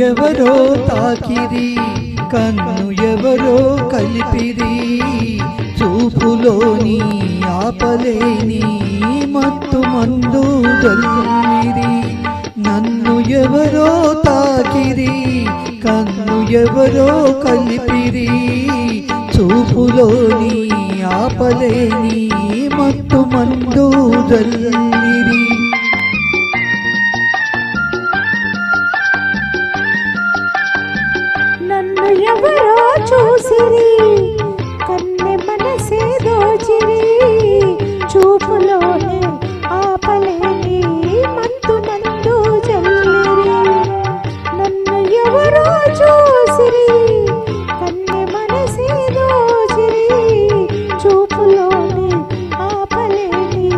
ఎవరో తాకిరి, కన్ను ఎవరో కలిపిరి, చూపులోని ఆపలేని మత్తు మందు జల్లిరి. నన్ను ఎవరో తాకిరి, కన్ను ఎవరో కలిపిరి, చూపులోని ఆపలేని మత్తు మందు జల్లిరి. నన్ను ఎవరో చూసిరి, కన్నె మనసే దోచిరి, చూపులోనే ఆపలేని మత్తు మందు జల్లిరి. నన్ను ఎవరో చూసిరి, కన్నె మనసే దోచిరి, చూపులోనే ఆపలేని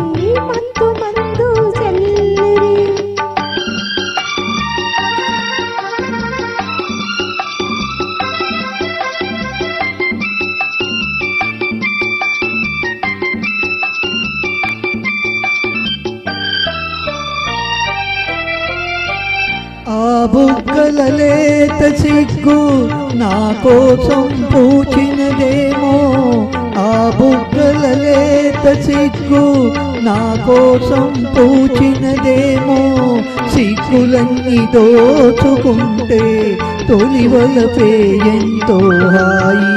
మత్తు మందు జల్లిరి. ఆ బుగ్గల లేత సిగ్గు నా కోసం పూచినదేమో, ఆ బుగ్గల లేత సిగ్గు నా కోసం పూచినదేమో, సిగ్గులన్నీ దోచుకుంటే తొలివలపే ఎంతో హాయి.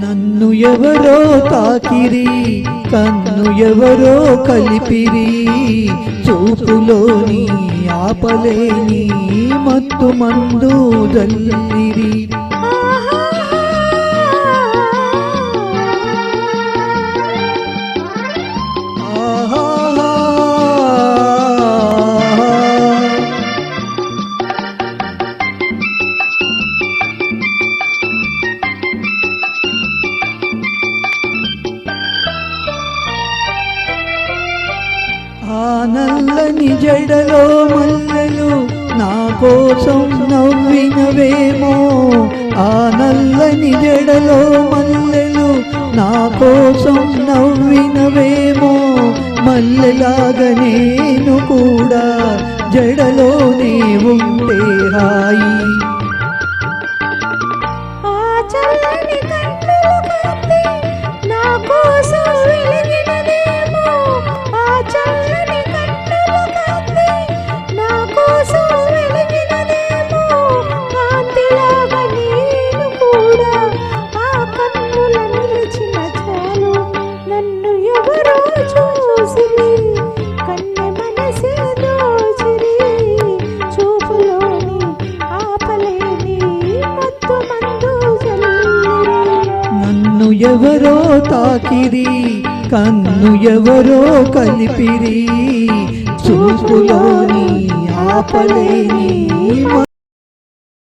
నన్ను ఎవరో తాకిరి, కన్ను ఎవరో కలిపిరి, చూపులోని ఆపలేని మత్తు మందు జల్లిరి. ఆ నల్లని జడలో మల్లెలు నా కోసం నవ్వినవేమో, ఆ నల్లని జడలో మల్లెలు నా కోసం నవ్వినవేమో, మల్లెలాగా నేను కూడా జడలోనే ఉంటే హాయి. నన్ను ఎవరో తాకిరి, కన్ను ఎవరో కలిపిరి, చూపులోని ఆపలేని